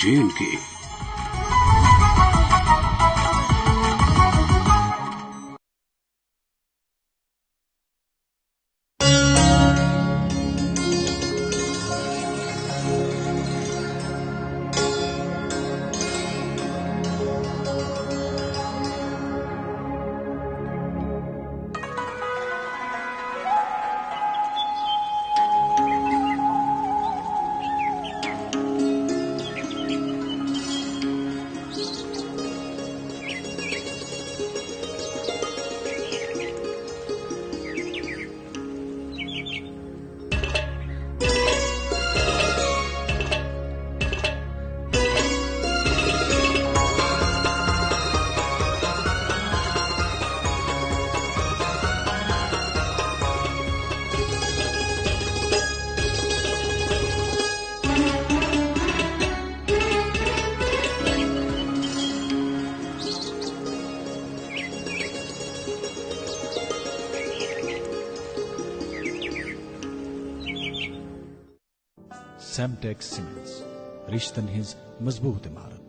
J&K। سیمٹیکس cements رشتن his مضبوط عمارت۔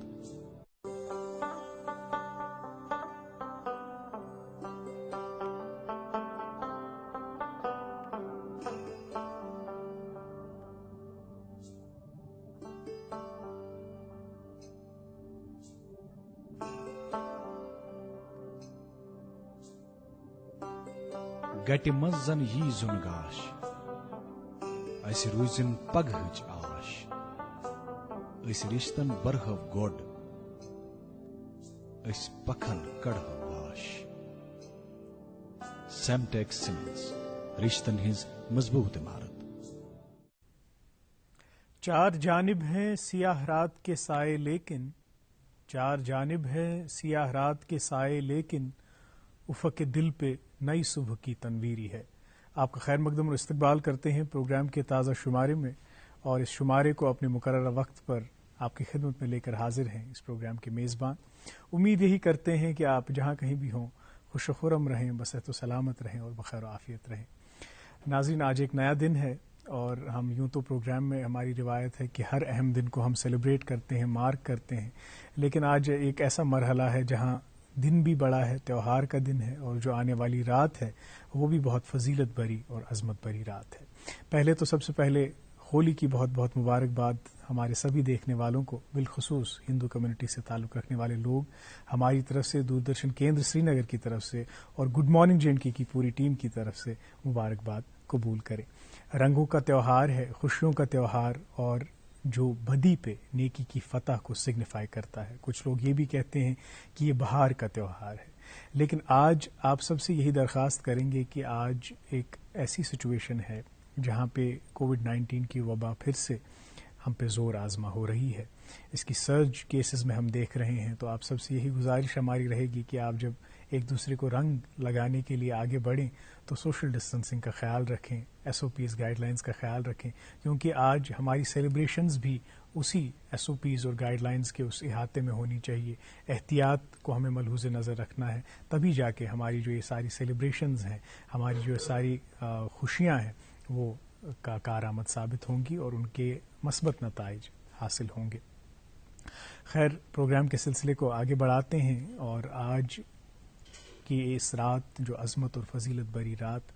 گٹہ مز زن یی زن گاش اس روزن پگہچ آش اس رشتن برہو گوڈ اس پکھن کڑہو واش۔ سیمٹیکس سیمنٹس رشتن ہز مضبوط عمارت۔ چار جانب ہیں سیاہ رات کے سائے لیکن، چار جانب ہیں سیاہ رات کے سائے لیکن، افق دل پہ نئی صبح کی تنویری ہے۔ آپ کا خیر مقدم اور استقبال کرتے ہیں پروگرام کے تازہ شمارے میں، اور اس شمارے کو اپنے مقررہ وقت پر آپ کی خدمت میں لے کر حاضر ہیں اس پروگرام کے میزبان۔ امید یہی کرتے ہیں کہ آپ جہاں کہیں بھی ہوں خوش و خرم رہیں، بصحت و سلامت رہیں اور بخیر و عافیت رہیں۔ ناظرین، آج ایک نیا دن ہے اور ہم یوں تو پروگرام میں ہماری روایت ہے کہ ہر اہم دن کو ہم سیلیبریٹ کرتے ہیں، مارک کرتے ہیں، لیکن آج ایک ایسا مرحلہ ہے جہاں دن بھی بڑا ہے، تہوار کا دن ہے، اور جو آنے والی رات ہے وہ بھی بہت فضیلت بری اور عظمت بری رات ہے۔ پہلے تو سب سے پہلے ہولی کی بہت بہت مبارکباد ہمارے سبھی دیکھنے والوں کو، بالخصوص ہندو کمیونٹی سے تعلق رکھنے والے لوگ ہماری طرف سے، دوردرشن کیندر سری نگر کی طرف سے اور گڈ مارننگ J&K کی پوری ٹیم کی طرف سے مبارکباد قبول کریں۔ رنگوں کا تہوار ہے، خوشیوں کا تہوار، اور جو بدی پہ نیکی کی فتح کو سگنیفائی کرتا ہے۔ کچھ لوگ یہ بھی کہتے ہیں کہ یہ بہار کا تہوار ہے، لیکن آج آپ سب سے یہی درخواست کریں گے کہ آج ایک ایسی سچویشن ہے جہاں پہ کووڈ-19 کی وبا پھر سے ہم پہ زور آزما ہو رہی ہے، اس کی سرج کیسز میں ہم دیکھ رہے ہیں۔ تو آپ سب سے یہی گزارش ہماری رہے گی کہ آپ جب ایک دوسرے کو رنگ لگانے کے لیے آگے بڑھیں تو سوشل ڈسٹینسنگ کا خیال رکھیں، SOPs گائیڈ لائنز کا خیال رکھیں، کیونکہ آج ہماری سیلیبریشنز بھی اسی SOPs اور گائیڈ لائنز کے اس احاطے میں ہونی چاہیے۔ احتیاط کو ہمیں ملحوظ نظر رکھنا ہے، تبھی جا کے ہماری جو یہ ساری سیلیبریشنز ہیں، ہماری جو ساری خوشیاں ہیں، وہ کارآمد ثابت ہوں گی اور ان کے مثبت نتائج حاصل ہوں گے۔ خیر، پروگرام کے سلسلے کو آگے بڑھاتے ہیں، اور آج کی اس رات جو عظمت اور فضیلت بری رات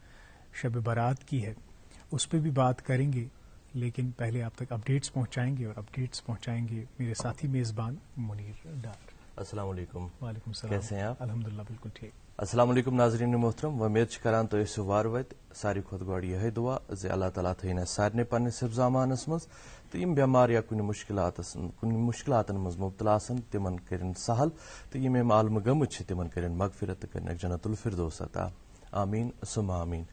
شب برات کی ہے، اس پہ بھی بات کریں گے، لیکن پہلے آپ تک اپڈیٹس پہنچائیں گے، اور اپڈیٹس پہنچائیں گے میرے ساتھی میزبان منیر ڈار۔ السلام علیکم۔ وعلیکم السلام۔ کیسے ہیں آپ؟ الحمدللہ بالکل ٹھیک۔ السلام علیکم ناظرین محترم، امید کران تو اس وار وت ساری کھت گوڑ یہ دعا زِ اللہ تعالیٰ تھین سارے پنس حفظ امانس مز تو یم بیمار یا کن مشکلاتن مز مبتلا آسن تمن کرن سہل تو یم عالم گمت تمن کرن مغفرت تو کرن جنت الفردوس عطا، آمین ثم آمین۔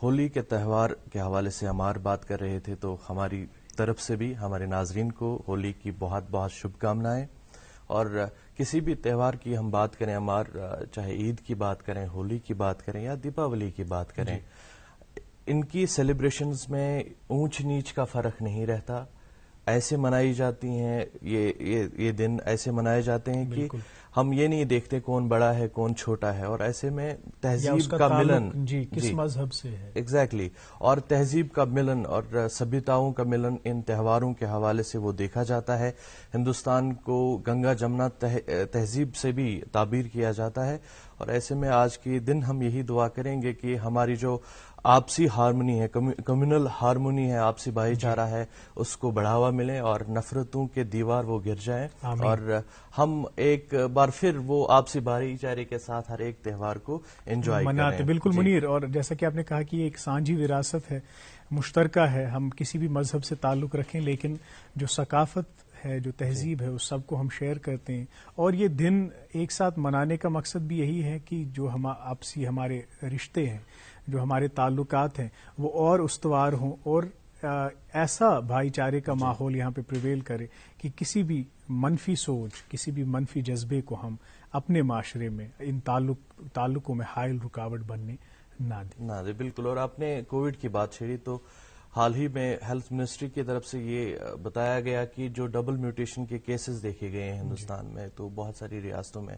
ہولی کے تہوار کے حوالے سے ہم بات کر رہے تھے، تو ہماری طرف سے بھی ہمارے ناظرین کو ہولی کی بہت بہت شبھ کامنائیں، اور کسی بھی تہوار کی ہم بات کریں، چاہے عید کی بات کریں، ہولی کی بات کریں یا دیپاولی کی بات کریں، ان کی سیلیبریشنز میں اونچ نیچ کا فرق نہیں رہتا، ایسے منائی جاتی ہیں، یہ دن ایسے منائے جاتے ہیں کہ ہم یہ نہیں دیکھتے کون بڑا ہے کون چھوٹا ہے، اور ایسے میں تہذیب کا ملن، جی کس مذہب سے ہے، ایگزیکٹلی، اور تہذیب کا ملن اور سبھیتاؤں کا ملن ان تہواروں کے حوالے سے وہ دیکھا جاتا ہے. ہندوستان کو گنگا جمنا تہذیب سے بھی تعبیر کیا جاتا ہے، اور ایسے میں آج کے دن ہم یہی دعا کریں گے کہ ہماری جو آپسی ہارمونی ہے، کمیونل ہارمونی ہے، آپسی بھائی چارہ ہے، اس کو بڑھاوا ملے اور نفرتوں کے دیوار وہ گر جائیں، اور ہم ایک بار پھر وہ آپسی بھائی چارے کے ساتھ ہر ایک تہوار کو انجوائے مناتے. بالکل منیر، اور جیسا کہ آپ نے کہا کہ یہ ایک سانجھی وراثت ہے، مشترکہ ہے، ہم کسی بھی مذہب سے تعلق رکھیں لیکن جو ثقافت ہے، جو تہذیب ہے، اس سب کو ہم شیئر کرتے ہیں. اور یہ دن ایک ساتھ منانے کا مقصد بھی یہی ہے کہ جو ہم آپسی ہمارے رشتے ہیں، جو ہمارے تعلقات ہیں، وہ اور استوار ہوں، اور ایسا بھائی چارے کا ماحول یہاں پہ پریویل کرے کہ کسی بھی منفی سوچ، کسی بھی منفی جذبے کو ہم اپنے معاشرے میں ان تعلقوں میں حائل رکاوٹ بننے نہ دیں. بالکل. اور آپ نے کووڈ کی بات چھیڑی تو حال ہی میں ہیلتھ منسٹری کی طرف سے یہ بتایا گیا کہ جو ڈبل میوٹیشن کے کیسز دیکھے گئے ہیں ہندوستان میں، تو بہت ساری ریاستوں میں،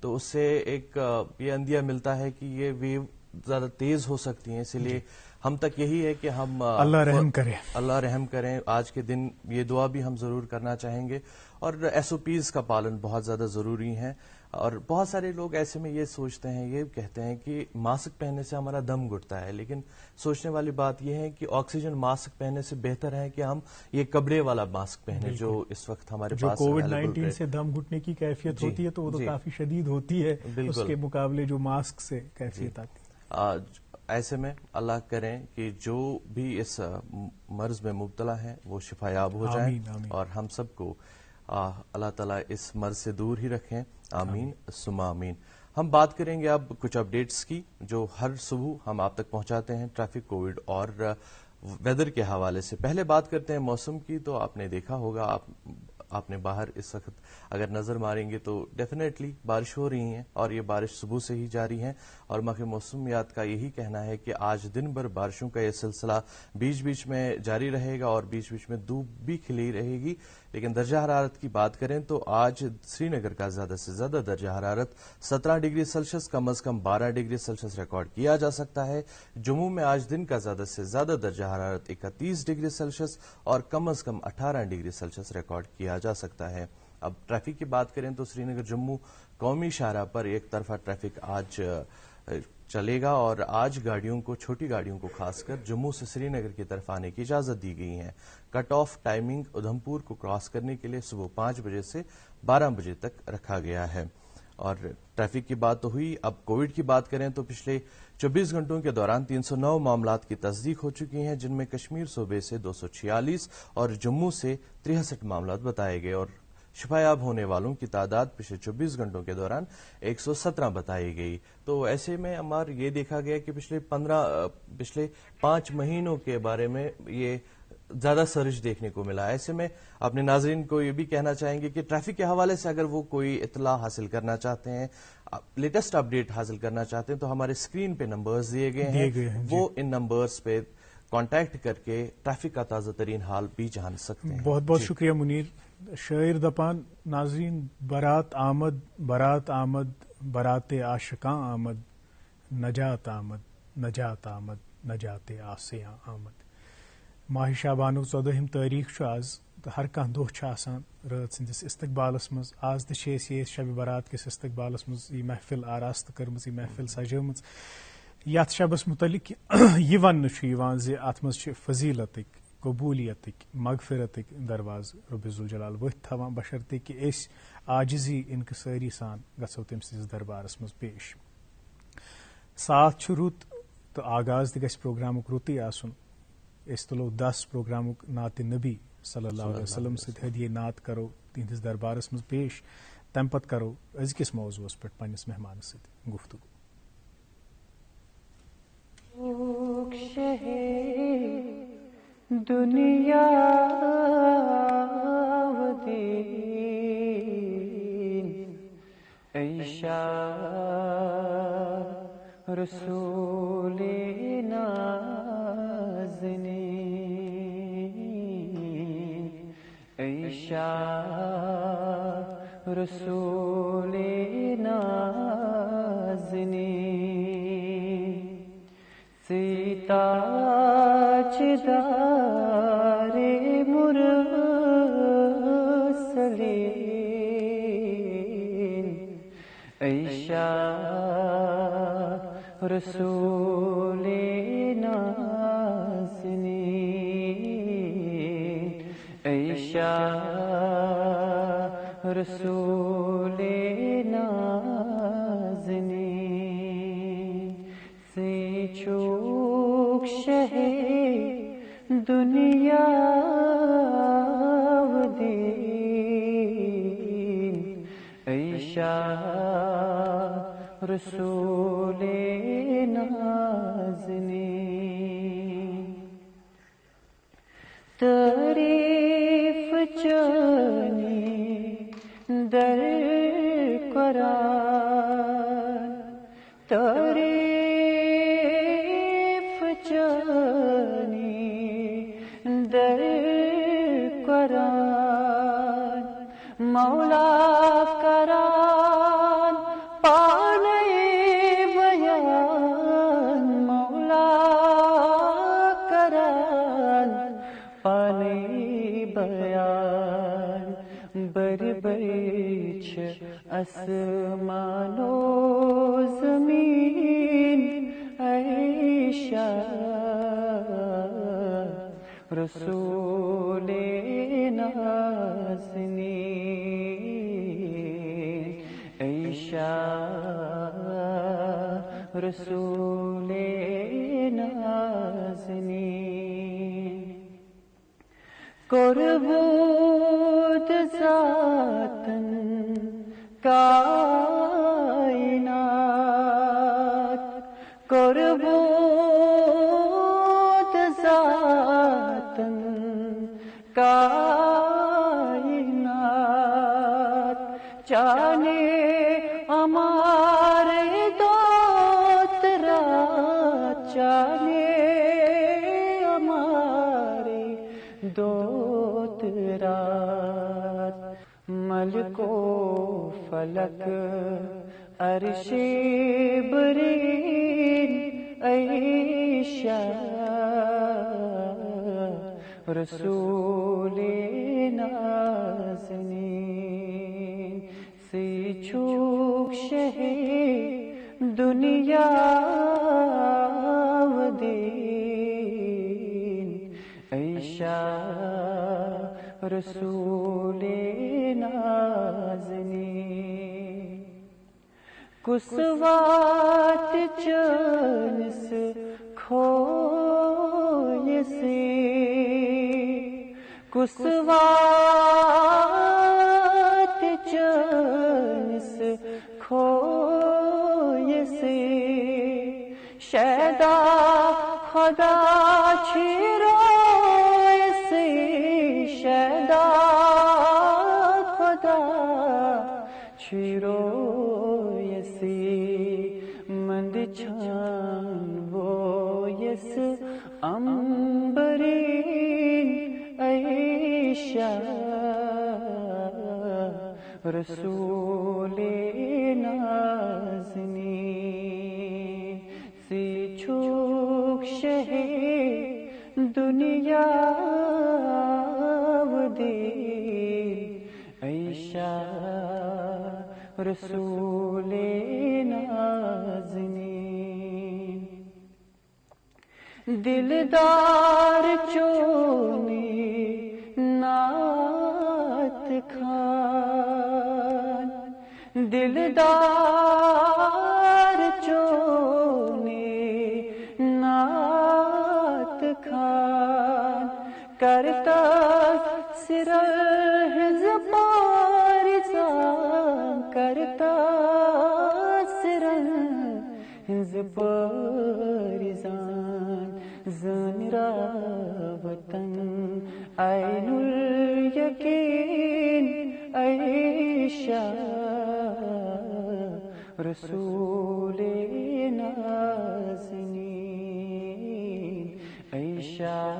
تو اس سے ایک یہ اندیہ ملتا ہے کہ یہ ویو زیادہ تیز ہو سکتی ہیں. اسی لیے ہم تک یہی ہے کہ ہم اللہ رحم کرے، اللہ رحم کریں. آج کے دن یہ دعا بھی ہم ضرور کرنا چاہیں گے، اور ایس او پیز کا پالن بہت زیادہ ضروری ہے. اور بہت سارے لوگ ایسے میں یہ سوچتے ہیں، یہ کہتے ہیں کہ ماسک پہننے سے ہمارا دم گھٹتا ہے، لیکن سوچنے والی بات یہ ہے کہ آکسیجن ماسک پہننے سے بہتر ہے کہ ہم یہ کپڑے والا ماسک پہنے جو اس وقت ہمارے پاس جو کووڈ-19 سے دم گھٹنے کی کیفیت ہوتی ہے تو وہ تو کافی شدید ہوتی ہے اس کے مقابلے جو ماسک سے کیفیت آتی ہے. ایسے میں اللہ کریں کہ جو بھی اس مرض میں مبتلا ہیں وہ شفا یاب ہو جائیں، اور ہم سب کو اللہ تعالیٰ اس مرض سے دور ہی رکھیں. آمین ثم آمین. ہم بات کریں گے اب کچھ اپڈیٹس کی جو ہر صبح ہم آپ تک پہنچاتے ہیں ٹریفک، کووڈ اور ویدر کے حوالے سے. پہلے بات کرتے ہیں موسم کی. تو آپ نے دیکھا ہوگا، آپ نے باہر اس وقت اگر نظر ماریں گے تو ڈیفینیٹلی بارش ہو رہی ہیں، اور یہ بارش صبح سے ہی جاری ہے، اور محکمہ موسمیات کا یہی کہنا ہے کہ آج دن بھر بارشوں کا یہ سلسلہ بیچ بیچ میں جاری رہے گا، اور بیچ بیچ میں دھوپ بھی کھلی رہے گی. لیکن درجہ حرارت کی بات کریں تو آج سری نگر کا زیادہ سے زیادہ درجہ حرارت 17 ڈگری سیلسیس، کم از کم 12 ڈگری سیلسیس ریکارڈ کیا جا سکتا ہے. جموں میں آج دن کا زیادہ سے زیادہ درجہ حرارت 31 ڈگری سیلسیس اور کم از کم 18 ڈگری سیلسیس ریکارڈ کیا جا سکتا ہے. اب ٹریفک کی بات کریں تو سری نگر جموں قومی شاہراہ پر ایک طرفہ ٹریفک آج چلے گا، اور آج گاڑیوں کو، چھوٹی گاڑیوں کو خاص کر جموں سے سری نگر کی طرف آنے کی اجازت دی گئی ہے. کٹ آف ٹائمنگ ادھمپور کو کراس کرنے کے لیے صبح 5 بجے سے 12 بجے تک رکھا گیا ہے. اور ٹریفک کی بات تو ہوئی. اب کووڈ کی بات کریں تو پچھلے 24 گھنٹوں کے دوران 309 معاملات کی تصدیق ہو چکی ہیں، جن میں کشمیر صوبے سے 246 اور جموں سے 63 معاملات بتائے گئے، اور شفایاب ہونے والوں کی تعداد پچھلے 24 گھنٹوں کے دوران 117 بتائی گئی. تو ایسے میں ہمارا یہ دیکھا گیا کہ پچھلے 5 مہینوں کے بارے میں یہ زیادہ سرج دیکھنے کو ملا. ایسے میں اپنے ناظرین کو یہ بھی کہنا چاہیں گے کہ ٹریفک کے حوالے سے اگر وہ کوئی اطلاع حاصل کرنا چاہتے ہیں، لیٹسٹ اپڈیٹ حاصل کرنا چاہتے ہیں، تو ہمارے اسکرین پہ نمبرز دیے گئے ہیں، وہ ان نمبرز پہ کانٹیکٹ کر کے ٹریفک کا تازہ ترین حال بھی جان سکتے ہیں. بہت بہت شکریہ منیر. شاعر دپان ناظرین، برات آمد برات آمد برات عاشقاں آمد، نجات آمد نجات آمد نجات آسیاں آمد. ماہ شعبان 14 تاریخ آز، تو ہر کھانا دہ آسان رات سندس استقبالس مز. آز تہ شب برات کس استقبالس مز یہ محفل آراست کرم، یہ محفل سجم. یت شبس متعلق یہ ون ات مز فضیلتک، قبولیتک، مغفرتک دروازٕ رب ذوالجلال ؤتھۍ تھاوان، بشرطے کہ أسۍ عاجزی انکساری سان گژھو تٔمۍ سٕنٛدِس دربارس منٛز پیش. ساتھ چھُ رُت تہٕ آغاز تہِ گژھِ پروگرامُک رُتٕے آسُن. أسۍ تُلو 10 پروگرامُک نعتِ نبی صلی اللہ علیہ وسلم سۭتۍ ہدیے نعت کرو تِہنٛدِس دربارس منٛز پیش. تمہِ پتہٕ کرو أزکِس موضوعس پٮ۪ٹھ پننِس مہمانس سۭتۍ گفتگو. دنیا و دین عیشا رسول نازنین عیشا رسول نازنی سیتاجدار مرسلین عیشا رسول نازنی عیشا رسول نازنی سی چوک شہ دنیا و دین عیشا رسول نازنی تعریف جانی در قرآن تعریف جانی در قرآن مولا کران پانے بیان مولا کران پانے بیان بر بچ اسمان و زمین عیشا رسول نازنی عیشا رسول نازنی قربود ذاتن کائنات قربود ذاتن کائنات جانے ہمارے دوترا جانے ہمارے دوترات ملک و فلک عرش برین عیشا رسول نازنی سی چوک شہ دنیا و دین عیشا رسول نازنی کسوات جنس کھوئے سے کسوات جنس کھوئے سے شیدا خدا چھیرو سے شیدا خدا چھیرو مند چھان وہ یس امبرین عیشا رسول نازنی سی چھوک شہ دنیا و دین عیشا رسول نازنی دلدار چونی نعت خوان دلدار چونی نعت خوان کرتا سر حزب پارزان کرتا سر حزب پارزان زن را وطن عین الیقین عیشا رسول نازنی عیشا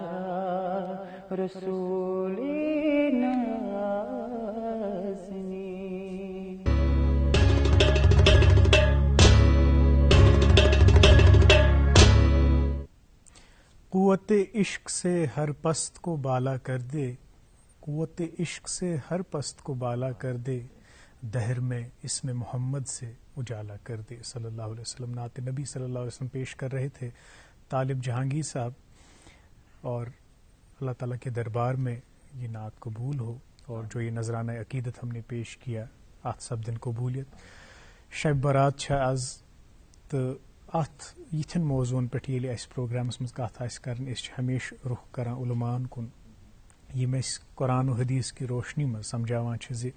رسول نازنی قوت عشق سے ہر پست کو بالا کر دے، قوت عشق سے ہر پست کو بالا کر دے، دہر میں اسم محمد سے اجالا کر دے، صلی اللہ علیہ وسلم. نعت نبی صلی اللہ علیہ وسلم پیش کر رہے تھے طالب جہانگیر صاحب، اور اللہ تعالیٰ کے دربار میں یہ نعت قبول ہو، اور جو یہ نذرانہ عقیدت ہم نے پیش کیا ات سپدن قبولیت. شب برات چھ آز تو ات یتھن موضوعن پہ ییٚلہِ اَسہِ پروگرامس منٛز کتھ آسہِ کرٕنۍ أسۍ چھِ ہمیشہ رخ کران علماءن کُن یِم اَسہِ قرآن و حدیث کی روشنی منٛز سمجھاوان چھِ زِ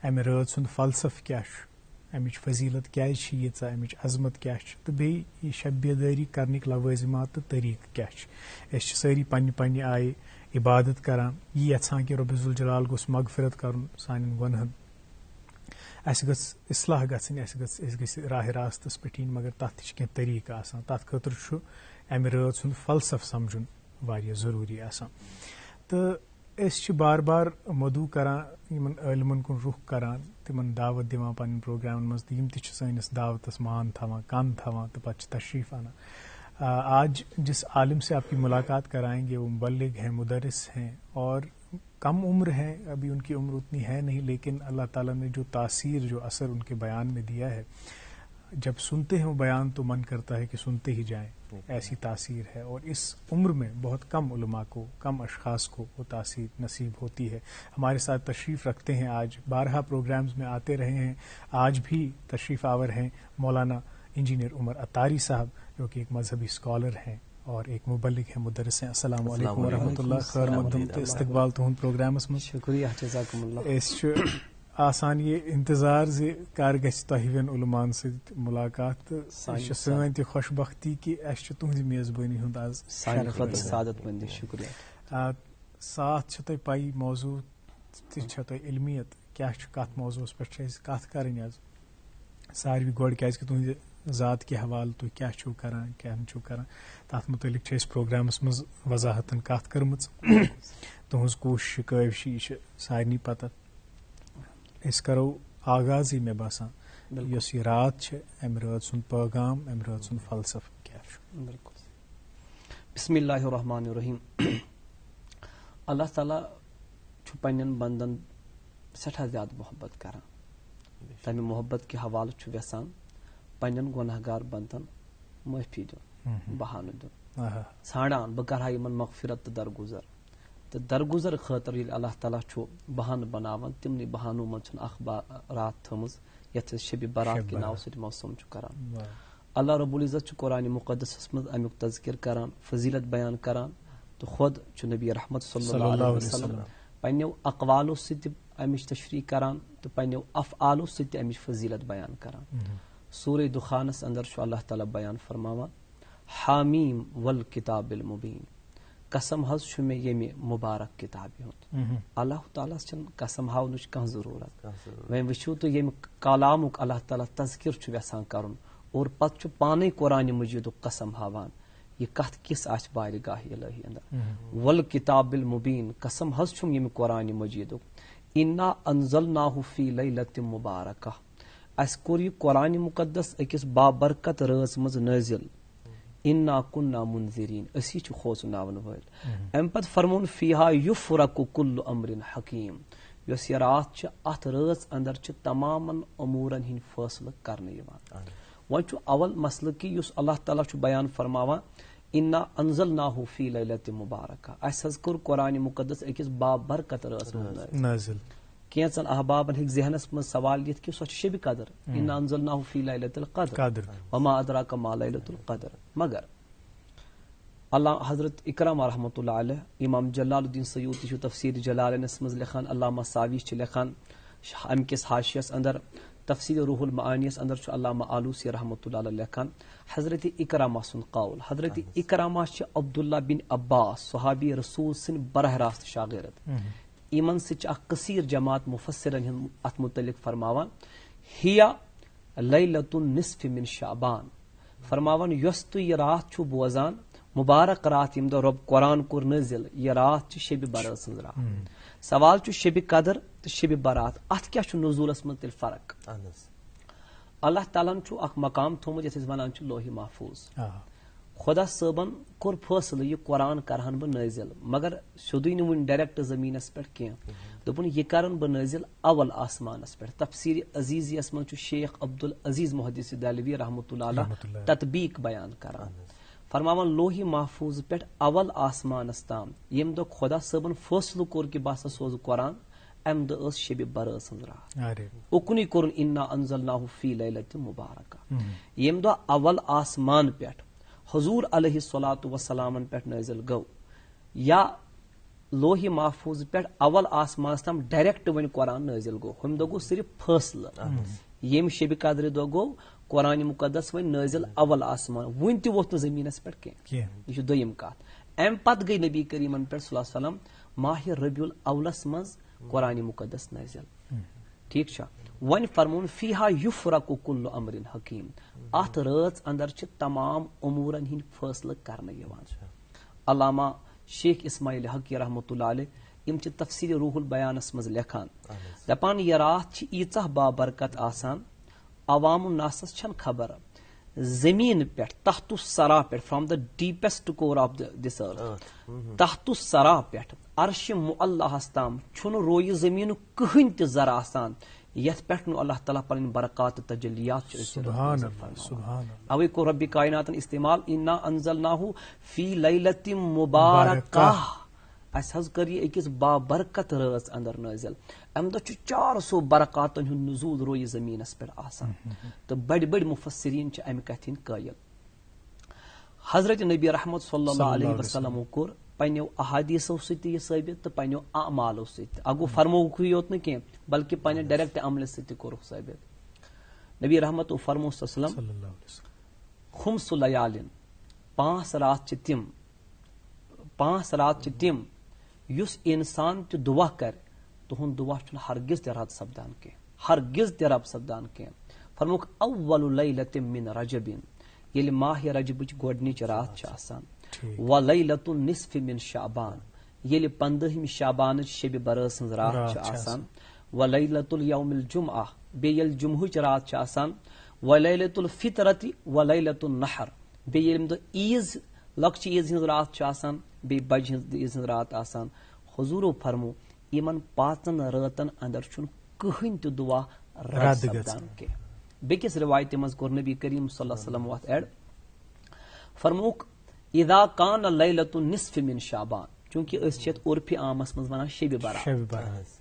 امہِ رٲژ ہُنٛد فلسفہٕ کیاہ چھُ، امِچ فضیلت کیازِ چھِ ییٖژاہ، امِچ عظمت کیاہ چھِ، تہٕ بیٚیہِ یہِ شب بیدٲری کرنٕکۍ لوٲزمات تہٕ طریقہٕ کیاہ چھِ. أسۍ چھِ سٲری پننہِ پننہِ آیہِ عبادت کران، یہِ یژھان کہِ رۄب ذوالجلال گوٚژھ مغفرت کرُن سانٮ۪ن گۄنہن، اَسہِ گٔژھ اصلاح گژھٕنۍ، أسۍ گٔژھۍ راہ راستس پٮ۪ٹھ یِنۍ، مگر تتھ تہِ چھِ کینٛہہ طریقہٕ آسان. تتھ خٲطرٕ چھُ امہِ رٲژ ہُنٛد فلسفہٕ سمجھُن واریاہ ضروٗری آسان. تہٕ أسۍ چھِ بار بار مدعو کران، یِمن عٲلمن کُن رخ کران، تِمن دعوت دِوان پننٮ۪ن پروگرامن منٛز، تہٕ یِم تہِ چھِ سٲنِس دعوتس مان تھاوان، کن تھاوان، تہٕ پتہٕ چھِ تشریف انان. آج جس عالم سے آپ کی ملاقات کرائیں گے وہ مبلغ ہیں، مدرس ہیں، اور کم عمر ہیں، ابھی ان کی عمر اتنی ہے نہیں، لیکن اللہ تعالیٰ نے جو تاثیر، جو اثر ان کے بیان میں دیا ہے، جب سنتے ہیں وہ بیان تو من کرتا ہے کہ سنتے ہی جائیں، ایسی تاثیر ہے. اور اس عمر میں بہت کم علماء کو، کم اشخاص کو وہ تاثیر نصیب ہوتی ہے. ہمارے ساتھ تشریف رکھتے ہیں، آج بارہا پروگرامز میں آتے رہے ہیں، آج بھی تشریف آور ہیں مولانا انجینئر عمر اتاری صاحب، جو کہ ایک مذہبی اسکالر ہیں اور ایک مبلغ ہیں، مدرس ہیں. السلام علیکم ورحمۃ اللہ، خیر مقدم تو استقبال تہند پروگرامس من. شکریہ، جزاکم اللہ. اس آسان یہ انتظار زِ کر گژھِ تۄہہِ وٮ۪ن علمان سۭتۍ ملاقات، تہٕ یہِ چھِ سٲنۍ تہِ خوش بختی کہِ اَسہِ چھُ تُہنٛزِ میزبٲنی ہُنٛد آز سانہِ خٲطرٕ سعادت مندی. شکریہ. ساتھ چھِ تۄہہِ پَیی موضوع تہِ چھےٚ تۄہہِ علمیت کیاہ چھُ، کتھ موضوعس پٮ۪ٹھ چھِ أسۍ کتھ کَرٕنۍ آز. ساروی گۄڈٕ کیازِ کہِ تُہنٛدِ ذات کے حوالہٕ تُہۍ کیاہ چھِو کران، کیاہ نہٕ چھِو کران، تتھ متعلق چھِ أسۍ پروگرامس منٛز وضاحتن کتھ کٔرمٕژ. تُہنٛز کوٗشش کٲوِش یہِ چھِ سارنٕے پتہ. أسۍ کرو آغازٕے مےٚ باسان یۄس یہِ رات چھِ، امہِ رٲژ سُنٛد پیغام، امہِ رٲژ سُنٛد فلسفہٕ کیاہ چھُ. بالکل. بسم اللہ الرحمن الرحیم. اللہ تعالیٰ چھُ پننٮ۪ن بندن سٮ۪ٹھاہ زیادٕ محبت کران. تمہِ محبت کہِ حوالہٕ چھُ یژھان پننٮ۪ن گۄناہ گار بندن معٲفی دیُن، بہانہٕ دیُن، ژھانڈان بہٕ کرہا یِمن مغفرت تہٕ درگُزر. تہٕ درگُزر خٲطرٕ ییٚلہِ اللہ تعالیٰ چھُ بہانہٕ بناوان، تِمنٕے بہانو منٛز چھُنہٕ اکھ رات تھٲومٕژ یتھ أسۍ شبِ برات کہِ ناوٕ سۭتۍ موسم چھُ کران. اللہ رب العزت چھُ قرآنِ مقدسس منٛز امیُک تذکر کران، فضیلت بیان کران، تہٕ خۄد چھُ نبی رحمت صلی اللہ علیہ وسلم پننٮ۪و اقوالو سۭتۍ تہِ امِچ تشریح کران تہٕ پننٮ۪و افعالو سۭتۍ تہِ امِچ فضیلت بیان کران. سورہ دخانس اندر چھُ اللہ تعالیٰ بیان فرماوان، حامیم والکتاب المبین، قسم حظ چھُ مےٚ ییٚمہِ مُبارک کِتابہِ ہُنٛد. اللہ تعالیٰ چھنہٕ قسم ہاونٕچ کانٛہہ ضروٗرت. وۄنۍ وٕچھِو تُہۍ ییٚمہِ کلامُک اللہ تعالیٰ تذکر چھُ یژھان کرُن اور پتہٕ چھُ پانے قرآنِ مجیدُک قسم ہاوان، یہ کتھ کِژھ آسہِ بارگاہ الہی اندر. والکتاب المبین، قسم حظ چھُم ییٚمہِ قرآنِ مجیدُک. انا انزلناہ فی لیلۃ مبارکہ، اسہِ کوٚر یہِ قرآنِ مقدس أکِس بابرکت رٲژ منٛز نٲزِل. انا کُنا منذرین، أسی چھِ کھوژناون وٲلۍ. امہِ پتہٕ فرمون فیہا یفرق کُلُّ امر حکیم، یۄس یہِ رات چھِ اتھ رٲژ اندر چھِ تمامن اموٗرن ہٕنٛدۍ فٲصلہٕ کرنہٕ یِوان. وۄنۍ چھُ اول مسلہٕ کہِ یُس اللہ تعالیٰ چھُ بیان فرماوان انا انزلناہ فی لیلۃ مبارکہ، اسہِ حظ کوٚر قرآنِ مقدس أکِس بابرکت رٲژ منٛز نٲزِل. کینٛژن احبابن ہیٚکہِ ذہنس منٛز سوال یِتھ کہِ سۄ چھِ شبِ قدر، انا انزلناہ فی لیلۃ القدر وما ادراک ما لیلۃ القدر. مگر اللہ حضرت اکرم رحمۃ اللہ علیہ، امام جلال الدین سیوطی چھُ تفسیر جلالینس منٛز لیکھان، علامہ ساوی چھِ لیکھان امہِ کِس حاشیس اندر، تفسیر روح المعانیس اندر چھُ علامہ آلوسی رحمۃ اللہ علیہ لیکھان، حضرت اکرامہ سُنٛد قول. حضرت اکرامہ چھِ عبداللہ بن عباس صحابی رسول سٕنٛدۍ براہ راست شاگرد. یِمن سۭتۍ چھِ اکھ کثیر جماعت مفسرن ہُنٛد اتھ متعلق فرماوان، ہیا لیلۃ النصف من شعبان، فرماوان یۄس تُہۍ یہِ رات چھُو بوزان، مبارک رات ییٚمہِ دۄہ رۄب قرآن کوٚر نٲزِل، یہِ رات چھِ شبِ برات سٕنٛز رات. سوال چھُ شبِ قدر تہٕ شبِ برات، اتھ کیاہ چھُ نزولس منٛز تیٚلہِ فرق؟ اللہ تعالیٰ ہن چھُ اکھ مقام تھوٚومُت یتھ أسۍ ونان چھِ لوحِ محفوظ. خدا صٲبن کوٚر فٲصلہٕ یہِ قرآن کرہن بہٕ نٲزِل مگر سیوٚدُے نہٕ وُنہِ ڈایریکٹ زٔمیٖنس پٮ۪ٹھ کینٛہہ دوٚپُن یہِ کرن بہٕ نٲزِل اول آسمانس پٮ۪ٹھ تفسیٖر عزیٖزیس منٛز چھُ شیخ عبدالعزیٖز محدث دہلوی رحمۃ اللہ علیہ تطبیق بیان کران فرماوان لوہی محفوظ پٮ۪ٹھ اول آسمانس تام ییٚمہِ دۄہ خدا صٲبن فٲصلہٕ کوٚر کہِ بہٕ ہسا سوزٕ قرآن امہِ دۄہ ٲس شبِ برٲژ ہٕنٛز رات اُکنُے کوٚرُن اِنا انزلناہُ فی لیلۃ مبارکہ ییٚمہِ دۄہ اول آسمان پٮ۪ٹھ حضور علیہ الصلاۃ وسلامن پٮ۪ٹھ نٲزِل گوٚو یا لوہی محفوظ پٮ۪ٹھ اول آسمانس تام ڈایریکٹ وۄنۍ قرآن نٲزِل گوٚو ہُمہِ دۄہ گوٚو صرف فٲصلہٕ ییٚمہِ شبِ قدرِ دۄہ گوٚو قرآن مُقدس وۄنۍ نٲزِل اول آسمان وُنہِ تہِ ووت نہٕ زٔمیٖنس پٮ۪ٹھ کینٛہہ یہِ چھُ دوٚیِم کتھ امہِ پتہٕ گٔے نبی کریٖمن پٮ۪ٹھ صلی اللہ علیہ وسلم ماہِ ربیع الاولس منٛز قرآن مُقدس نٲزِل ٹھیٖک چھا وۄنۍ فرمون فیہا یُفرقُ کُلُّ امرٍ حکیٖم اتھ رٲژ اندر چھِ تمام اموٗرن ہٕنٛدۍ فٲصلہٕ کرنہٕ یِوان علامہ شیخ اسماعیل حقی رحمۃ اللہ علیہ یِم چھِ تفسیٖر روح البیانس منٛز لیکھان دپان یہِ راتھ چھِ ییٖژاہ بابرکت آسان عوام الناسس چھنہٕ خبر زمین پٮ۪ٹھ تحت السرا پٮ۪ٹھ from the deepest core of this earth تحت السرا پٮ۪ٹھ عرشِ معلہس تام چھُنہٕ رویہِ زٔمیٖنُک کٕہٕنۍ تہِ ذرٕ آسان یتھ پٮ۪ٹھ نہٕ اللہ تعالیٰ پنٕنۍ برکات تہٕ تجلیات چھِ اوے کوٚر ربِ کائناتن استعمال انا انزلناہُ فی لیلۃ مبارکہ اسہِ حظ کٔر یہِ أکِس بابرکت رٲژ اندر نٲزِل امہِ دۄہ چھُ 400 برکاتن ہُنٛد نزول رویہِ زٔمیٖنس پٮ۪ٹھ آسان تہٕ بڑِ بڑِ مُفسریٖن چھِ امہِ کتھِ ہٕنٛدۍ قٲیل حضرت نبی رحمت صلی اللہ علیہ وسلمو کوٚر پننیو احادیثو سۭتۍ تہِ یہِ ثٲبت تہٕ پننیو اعمالو سۭتۍ تہِ اگو فرمووُکھٕے یوت نہٕ کینٛہہ بلکہِ پننہِ ڈایریکٹ عملہِ سۭتۍ تہِ کوٚرُکھ ثٲبت نبی رحمتو فرمو صلی اللہ علیہ وسلم خُمسُ لیالٍ 5 رات چھِ تِم یُس انسان تہِ دُعا کرِ تُہُنٛد دُعا چھُنہٕ ہرگز تہِ رد سپدان کینٛہہ ہرگز تہِ رد سپدان کینٛہہ فرموکھ اول لیلۃ من رجب ییٚلہِ ماہِ رجبٕچ گۄڈنِچ رات چھِ آسان ولیلۃ النصف من شعبان ییٚلہِ 15 شعبانٕچ شبِ برٲژ ہٕنٛز رات چھِ آسان ولیلۃ الیوم الجمعہ بیٚیہِ ییٚلہِ جمعہٕچ رات چھِ آسان ولیلۃ الفطرۃ ولیلۃ النحر بیٚیہِ ییٚمہِ دۄہ عیٖز لۄکچہِ عیٖز ہٕنٛز رات چھِ آسان بیٚیہِ بجہِ ہٕنٛز عیٖز ہٕنٛز رات آسان حضوٗرو فرمو یِمن 5 رٲژن اندر چھُنہٕ کٕہٕنۍ تہِ دُعا رد سپدان کینٛہہ بیٚکِس رِوایتہِ منٛز کوٚر نبی کریم صلی اللہ علیہ وسلم اتھ ایڈ فرموکھ اذا کان لیلۃ النصف من شعبان چوٗنٛکہِ أسۍ چھِ یتھ عرفِ عامس منٛز ونان شبِ برات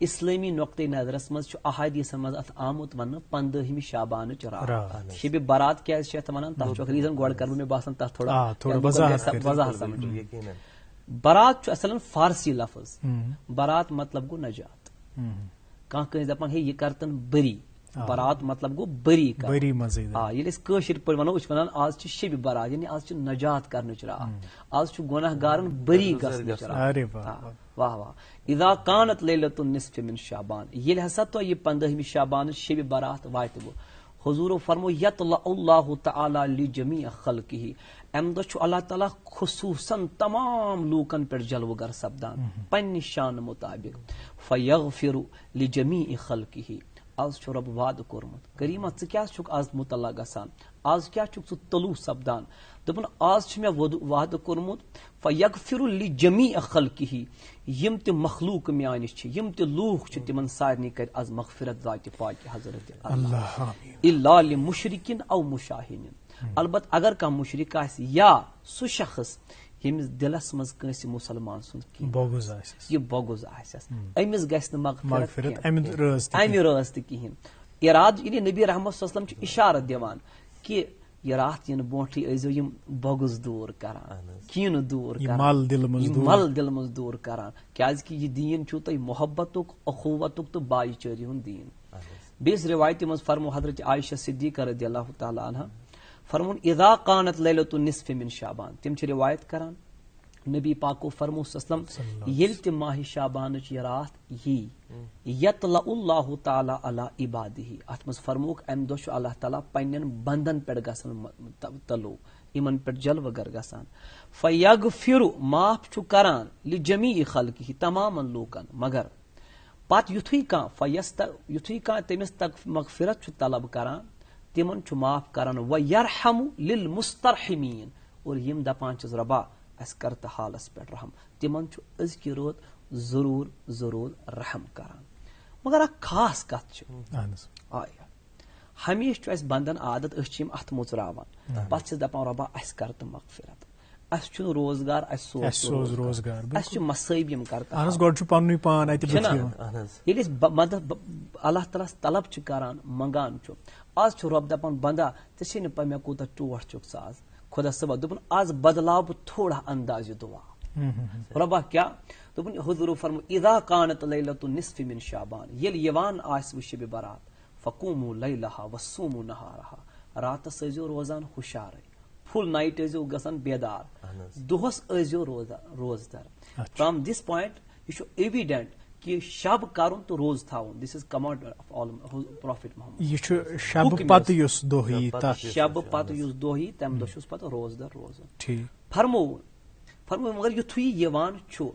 اسلٲمی نۄقطہٕ نظرس منٛز چھُ احادیثن منٛز اتھ آمُت وننہٕ 15 شعبانٕچ رات شبِ برات کیازِ چھِ یتھ ونان تتھ چھُ اکھ ریٖزن گۄڈٕ کرٕ بہٕ مےٚ باسان تتھ تھوڑا وضاحت سمجھ برات چھُ اصلن فارسی لفظ برات مطلب گوٚو نجات کانٛہہ کٲنٛسہِ دپان ہے یہِ کرتن بری برات مطلب گوٚو بری ییٚلہِ أسۍ کٲشِر پٲٹھۍ ونو أسۍ چھِ ونان آز چھِ شبِ برات یعنی آز چھِ نجات کرنٕچ رات آز چھُ گۄناہ گارن بری گژھنٕچ رات واہ واہ اذا کانت لیلۃ النصف من شعبان ییٚلہِ ہسا تۄہہِ یہِ 15 شعبانٕچ شبِ برات واتہِ بہٕ حضوٗرو فرمو یطلع اللہ تعالیٰ لجمیع خلقہ امہِ دۄہ چھُ اللہ تعالیٰ خصوٗصن تمام لوٗکن پٮ۪ٹھ جلوٕ گر سپدان پننہِ شانہٕ مُطابق فیغفر لجمیع خلقہ آز چھُ رۄب وعدٕ کوٚرمُت کریٖما ژٕ کیازِ چھُکھ آز مُطلع گژھان آز کیٛاہ چھُکھ ژٕ طلوع سپدان دوٚپُن آز چھُ مےٚ وعدٕ کوٚرمُت فیغفر لجمیع خلقہ یِم تہِ مخلوٗق میانہِ چھِ یِم تہِ لوٗکھ چھِ تِمن سارنٕے کرِ آز مغفرت ذاتہِ پاکہِ حضرت اللہ الا لمشرکن او مشاہین البتہ اگر کانٛہہ مشرک آسہِ یا سُہ شخص ییٚمِس دِلس منٛز کٲنٛسہِ مُسلمان سُنٛد یہِ بۄغُز آسٮ۪س أمِس گژھِ نہٕ مغفرت امہِ رٲژ تہِ کِہینۍ اِرادٕ ییٚلہِ نبی رحمت صلی اللہ علیہ وسلم چھُ اِشارٕ دِوان کہِ یہِ راتھ یِنہٕ برونٛٹھٕے ٲسۍزیو یِم بۄغُز دوٗر کران کیٖنہٕ دوٗر کران مل دِلہٕ منٛز دوٗر کران کیازِ کہِ یہِ دیٖن چھُو تۄہہِ محبتُک اخوتُک تہٕ بایی چٲری ہُنٛد دیٖن بیٚیِس رِوایتہِ منٛز فرمو حضرت عائشہ صدیقہ رضی اللہ تعالیٰ عنہا فرمون اذا کانت لیلۃ النصف من شعبان تِم چھِ رِوایت کران نبی پاکو فرمو صلی اللہ علیہ وسلم ییٚلہِ تہِ ماہِ شعبانٕچ یہِ راتھ یی یطلع اللہ تعالیٰ علی عبادہ اتھ منٛز فرموکھ امہِ دۄہ چھُ اللہ تعالیٰ پننٮ۪ن بندن پٮ۪ٹھ گژھان طلوع یِمن پٮ۪ٹھ جلوٕ گر گژھان فیغفر معاف چھُ کران لجمیع خلقہ تمامن لوٗکن مگر پتہٕ یُتھُے کانٛہہ تٔمِس مغفرت چھُ طلب کران تِمن چھُ معاف کران ویرحم للمسترحمین اور یم دپان چھس رۄبا اَسہِ کر تہٕ حالس پٮ۪ٹھ رحم تِمن چھُ أزکہِ رود ضروٗر ضروٗر رحم کران مگر اکھ خاص کتھ چھِ آیا ہمیشہِ چھُ اَسہِ بنٛدن عادت أسۍ چھِ یِم اتھٕ مُژراوان پتہٕ چھِس دپان رۄبا اَسہِ کر تہٕ مغفرت اَسہِ چھُنہٕ روزگار اَسہِ سوز روزگار اَسہِ چھِ مصٲیب یِم کر ییٚلہِ أسۍ اللہ تعالیٰ ہس طلب چھِ کران منگان چھُ آز چھُ رۄب دپان بندا ژےٚ چھے نہٕ پاے مےٚ کوٗتاہ ٹوٹھ چھُکھ ژٕ آز خۄدا صٲبا دوٚپُن آز بدلاو بہٕ تھوڑا اندازِ دعا رۄبا کیٛاہ دوٚپُن حضوٗرو فرمو اِذا کانت لیلۃ النصف من شعبان ییٚلہِ یِوان آسہِ وٕ شبِ برات فقوموا لیلہا وصوموا نہارہا راتس ٲسۍزیو روزان ہُشارے فُل نایٹ ٲسۍزیو گژھان بیدار دۄہس ٲسۍزیو روزدر فرام دِس پویِنٹ یہِ چھُ ایویڈنٹ کہ شب کرُن تہٕ روز تھاوُن دِس از کمانڈ آف آل پروفیٹ محمد یہ چھُ شب پتہٕ یُس دۄہ یی شب پتہٕ یُس دۄہ یی تمہِ دۄہ چھُس پتہٕ روزدر روزُن فرمووُن مگر یُتھُے یہِ یِوان چھُ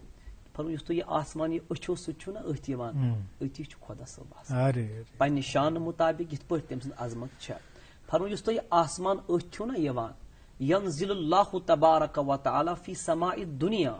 فرمووُن یُتھُے یہِ آسمان یہِ أچھو سۭتۍ چھُ نا أتھۍ یِوان أتی چھُ خۄدا صٲب آسان پننہِ شانہٕ مُطابق یِتھ پٲٹھۍ تٔمۍ سٕنٛز عظمت چھےٚ فرمووُن یُس تۄہہِ یہِ آسمان أتھۍ چھُو نا یِوان ینزل اللہ تبارک و تعالیٰ فی سماء الدنیا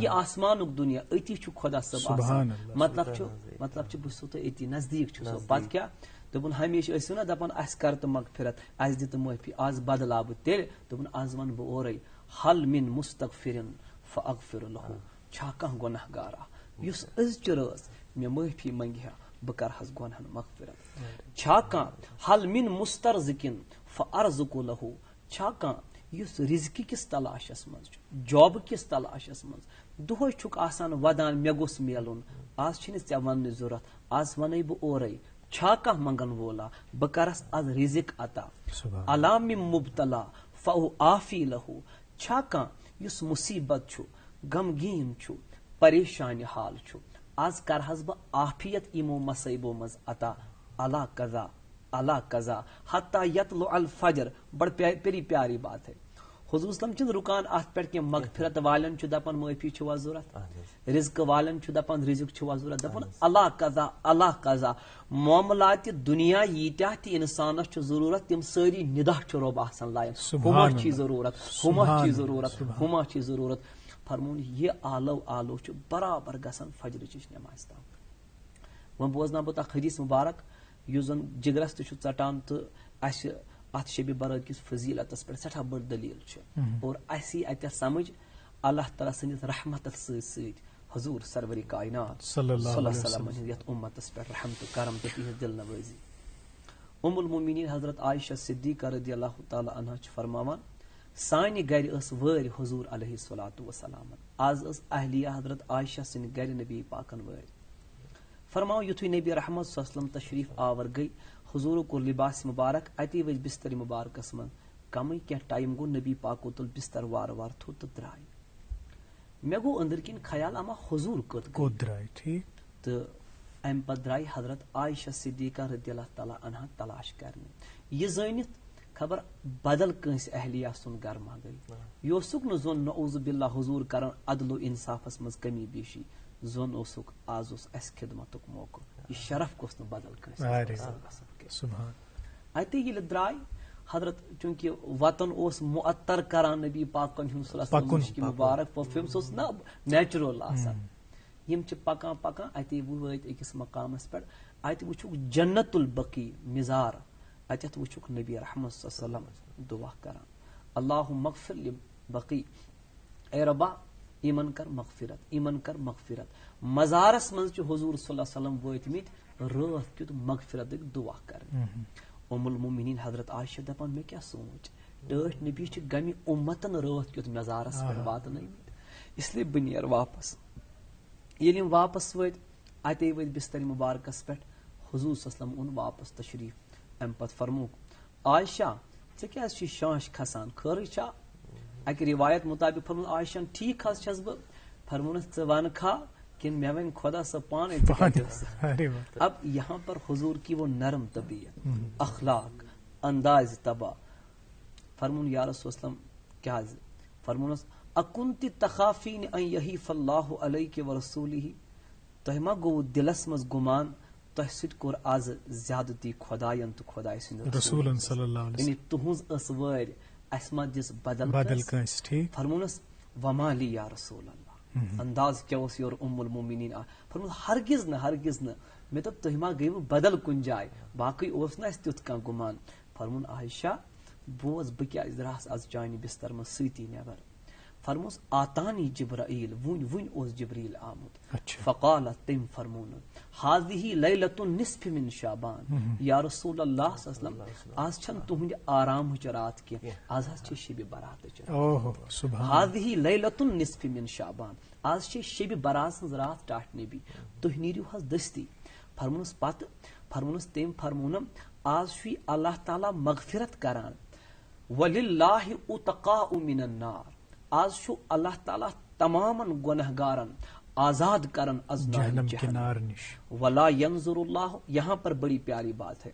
یہ آسمانُک دنیا أتی چھُ خۄدا صٲب آسان مطلب چھُ بہٕ چھُسو تۄہہِ أتی نزدیٖک چھُسو پتہٕ کیٛاہ دوٚپُن ہمیشہِ ٲسِو نا دپان اَسہِ کر تہٕ مغفرت اَسہِ دِ تہٕ معٲفی آز بدلاو بہٕ تیٚلہِ دوٚپُن آز ونہٕ بہٕ اورے حل من مستغفرن فاغفر لہُ چھا کانٛہہ گۄناہ گارا یُس أزچہِ رٲژ مےٚ معٲفی منگہِ ہا بہٕ کرہس گۄنہن مغفرت چھا کانٛہہ حل من مسترزقن فارزق لہُ چھا کانٛہہ یُس رزقہِ کِس تلاشس منٛز چھُ جابہٕ کِس تلاشس منٛز دۄہے چھُکھ آسان ودان مےٚ گوٚژھ میلُن آز چھِنہٕ ژےٚ وننٕچ ضروٗرت آز ونے بہٕ اورے چھا کانٛہہ منگن وولا بہٕ کرس آز رزق عطا علام مبتلا فعافی لہو چھا کانٛہہ یُس مُصیبت چھُ غمگیٖن چھُ پریشانہِ حال چھُ آز کرہس بہٕ عافیت یِمو مصٲیبو منٛز عطا اللہ قضا اللہ قضا حتیٰ یطلع الفجر بڑ پیری پیاری بات ہے حضور صلی چھِنہٕ رُکان اتھ پٮ۪ٹھ کینٛہہ مغفرت والٮ۪ن چھُ دپان معٲفی چھُوا ضروٗرت رزقہٕ والٮ۪ن چھُ دپان رزق چھُوا ضروٗرت دپان اللہ قضا اللہ قضا معاملاتِ دُنیا ییٖتیٛاہ تہِ انسانس چھُ ضروٗرت تِم سٲری نِداہ چھُ رۄب آسان لایان ہُما چھی ضروٗرت ہُما چھی ضروٗرت ہُما چھی ضروٗرت فرمووُن یہِ آلو چھُ برابر گژھان فجرٕچِچ نٮ۪مازِ تام وۄنۍ بوزناو بہٕ اکھ حدیث مُبارک یُس زن جگرس تہِ چھُ ژٹان تہٕ اسہِ اتھ شبِ برات کِس فضیلتس پٮ۪ٹھ سٮ۪ٹھاہ بٔڑ دلیٖل چھِ اور اسہِ یی اتٮ۪تھ سمجھ اللہ تعالیٰ سٕنٛدِس رحمتس سۭتۍ سۭتۍ حضوٗر سرور کائنات صلی اللہ علیہ وسلم یتھ اُمتس پٮ۪ٹھ رحم تہٕ کرم تہٕ تِہنٛز دل نوٲزی ام المومنین حضرت عائشہ صدیقہ رضی اللہ تعالیٰ عنہا چھِ فرماوان سانہِ گرِ ٲس وٲرۍ حضوٗر علیہ الصلاۃ وسلام آز ٲس اہلیہ حضرت عائشہ سٕنٛدِ گرِ نبی پاکن وٲرۍ فرماو یُتھُے نبی رحمت صلی اللہ علیہ وسلم تشریف آور گٔے حضوٗرو کوٚر لباس مُبارک اتی ؤتھۍ بستر مُبارکس منٛز کمٕے کینٛہہ ٹایم گوٚو نبی پاکو تُل بستر وارٕ وارٕ تھوٚد تہٕ درٛاے مےٚ گوٚو أنٛدرۍ کِنۍ خیال اما حضوٗر کوٚت درٛاے تہٕ امہِ پتہٕ درٛاے حضرت عائشہ صدیقہ رضی اللہ تعالیٰ عنہا تلاش کرنہِ یہِ زٲنِتھ خبر بدل کٲنٛسہِ اہلیہ سُنٛد گرٕ ما گٔے یہِ اوسُکھ نہٕ زوٚن نعوذ باللہ حضوٗر کران عدل و انصافس منٛز کمی بیشی زوٚن اوسُکھ آز اوس اسہِ خدمتُک موقعہٕ یہِ شرف گوٚژھ نہٕ بدل کٲنٛسہِ اتے ییٚلہِ درٛاے حضرت چوٗنٛکہِ وطن اوس معطر کران نبی پاکن ہُنٛد صلی اللہ علیہ وسلم مُشکہِ مُبارک پٔرفیوٗم سُہ اوس نا نیچرل آسان یِم چھِ پکان پکان اتے وٲتۍ أکِس مقامس پٮ۪ٹھ اتہِ وٕچھُکھ جنت البقی مِزار اتٮ۪تھ وٕچھُکھ نبی رحمت صلی اللہ علیہ وسلم دعا کران اللہُم اغفر لبقی اے رۄبا یِمن کر مغفرت یِمن کر مغفرت مزارس منٛز چھِ حضوٗر صلی اللہ علیہ وسلم وٲتمٕتۍ رٲتھ کیُتھ مغفرتٕکۍ دعا کرنہِ ام المومنین حضرت عائشہ دپان مےٚ کیٛاہ سونٛچ ٹٲٹھۍ نبی چھِ غمہِ اُمتن رٲتھ کیُتھ مزارس پٮ۪ٹھ واتنٲومٕتۍ اسلیے بہٕ نیرٕ واپس ییٚلہِ یِم واپس وٲتۍ اتے وٲتۍ بستر مُبارکس پٮ۪ٹھ حضوٗر صلی اللہ علیہ وسلم اوٚن واپس تشریف امہِ پتہٕ فرمووُکھ عائشہ ژےٚ کیٛازِ چھُے شانش کھسان خٲرٕے چھا اکہِ روایت مُطابق فرمووُن عائشہ ٹھیٖک حظ چھس بہٕ فرموونس ژٕ ونہٕ کھا کِنہٕ مےٚ وۄنۍ خۄدا صٲب پانے اب یہاں پر حضور کی وہ نرم طبیعت اخلاق انداز طبع فرمون یا رسول اللہ کیا فرمونس اکنتی تخافین ان یحیف اللہ علیک ورسولہ تہ ما گو دلس مز گمان تہ سۭتۍ کوٚر آز زیادتی خۄدایَن تہٕ خۄداے سٕنٛدِ رسوٗلن صلی اللہ علیہ وسلم یعنی تُہنٛز ٲس وٲرۍ اس ما دس بدل کٲنٛسہِ ٹھیٖک فرمونس وما لی یا رسول اللہ انداز کیا اوس یور ام المومنین فرمون ہرگز نہ مےٚ دوٚپ تُہۍ ما گٔیوٕ بدل کُنہِ جایہِ باقٕے اوس نہٕ اَسہِ تیُتھ کانٛہہ گُمان فرمون عائشہ بوز بہٕ کیٛازِ درٛاس آز چانہِ بستر منٛز سۭتی نٮ۪بر فرموس آتانی جبرائیل وُنۍ اوس جبریٖل آمُت فقالت تٔمۍ فرمون حاضہ لیلۃ النصف من شعبان یا رسول اللہ صلی اللہ علیہ وسلم آز چھنہٕ تُہنٛدِ آرامٕچ رات کینٛہہ آز حظ چھِ شبِ براتٕچ رات حاضہ لیلۃ النصف من شعبان آز چھِ شبِ برات سٕنٛز رات ٹاٹھ نبی تُہۍ نیٖرِو حظ دٔستی فرمونس پتہٕ فرمونس تٔمۍ فرمونم آز چھُ اللہ تعالیٰ مغفرت کران وللہ اتقاء من النار آز چھُ اللہ تعالیٰ تمامن گناہ گارن آزاد کرن از جہنم نش ولا ینظر اللہ یہاں پر بڑی پیاری بات ہے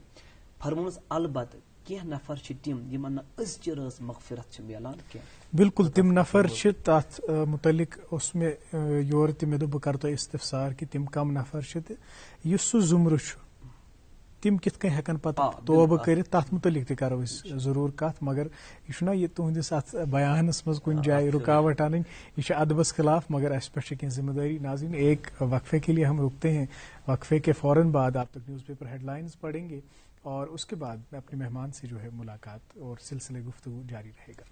فرمونس البتہ کینٛہہ نفر چھِ تِم یِمن نہٕ أزچہِ رٲژ مغفرت چھِ میلان کینٛہہ بالکل تِم نفر چھِ تتھ متعلق اوس مےٚ یورٕ تہِ مےٚ دوٚپ بہٕ کرٕ تۄہہِ استفسار کہِ تِم کم نفر چھِ تہٕ یُس سُہ ضُمرٕ چھُ تِم کِتھ کٔنۍ ہٮ۪کن پتہٕ توبہٕ کٔرِتھ تتھ متعلق تہِ کرو أسۍ ضروٗر کتھ مگر یہِ چھُنہ یہِ تُہنٛدِس اتھ بیانس منٛز کُنہِ جایہِ رُکاوٹ انٕنۍ یہِ چھُ ادبس خلاف مگر اسہِ پٮ۪ٹھ چھِ کینٛہہ ذمہ دٲری ناظرین ایک وقفے کے لیے ہم رکتے ہیں وقفے کے فوراً بعد آپ تک نیوز پیپر ہیڈ لائنز پڑھیں گے اور اس کے بعد میں اپنے مہمان سے جو ہے ملاقات اور سلسلے گفتگو جاری رہے گا.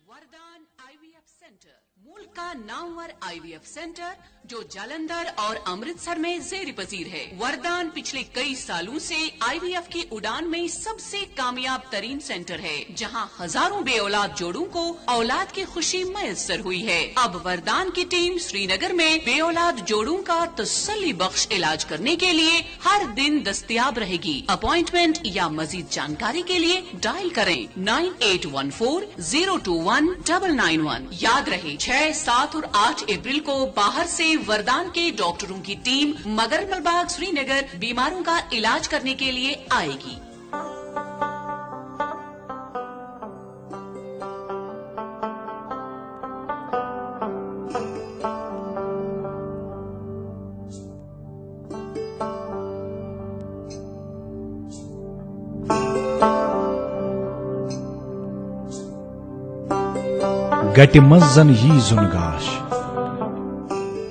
وردان آئی وی ایف سینٹر ملک کا نامور آئی وی ایف سینٹر جو جالندھر اور امرتسر میں زیر پذیر ہے. وردان پچھلے کئی سالوں سے آئی وی ایف کی اڑان میں سب سے کامیاب ترین سینٹر ہے جہاں ہزاروں بے اولاد جوڑوں کو اولاد کی خوشی میسر ہوئی ہے. اب وردان کی ٹیم سری نگر میں بے اولاد جوڑوں کا تسلی بخش علاج کرنے کے لیے ہر دن دستیاب رہے گی. اپوائنٹمنٹ یا مزید جانکاری کے لیے ڈائل کریں 9814-021-991. یاد رہے 6, 7 اور 8 اپریل کو باہر سے وردان کے ڈاکٹروں کی ٹیم مگر ملباغ سری نگر بیماروں کا علاج کرنے کے لیے آئے گی. گٹہِ منٛز زن یی زُن گاش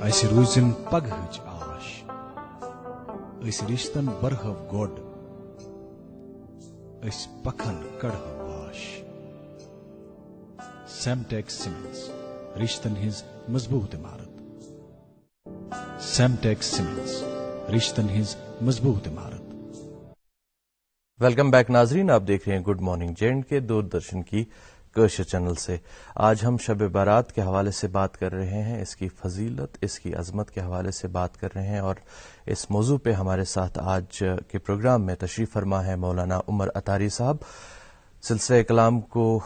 اسہِ روٗزِن پگہٕچ آش أسۍ رِشتن برہو گۄڈ أسۍ پکھن کڑہو واش. سیمٹیکس سیمنٹس رشتن ہٕنٛز مضبوٗط عمارت. سیمٹیکس سیمنٹس رشتن ہٕنٛز مضبوٗط عمارت. ویلکم بیک ناظرین، آپ دیکھ رہے ہیں گڈ مارننگ جینڈ کے دوردرشن کی کوشر چینل سے. آج ہم شب بارات کے حوالے سے بات کر رہے ہیں، اس کی فضیلت، اس کی عظمت کے حوالے سے بات کر رہے ہیں، اور اس موضوع پہ ہمارے ساتھ آج کے پروگرام میں تشریف فرما ہے مولانا عمر اطاری صاحب. سلسلہ کلام کو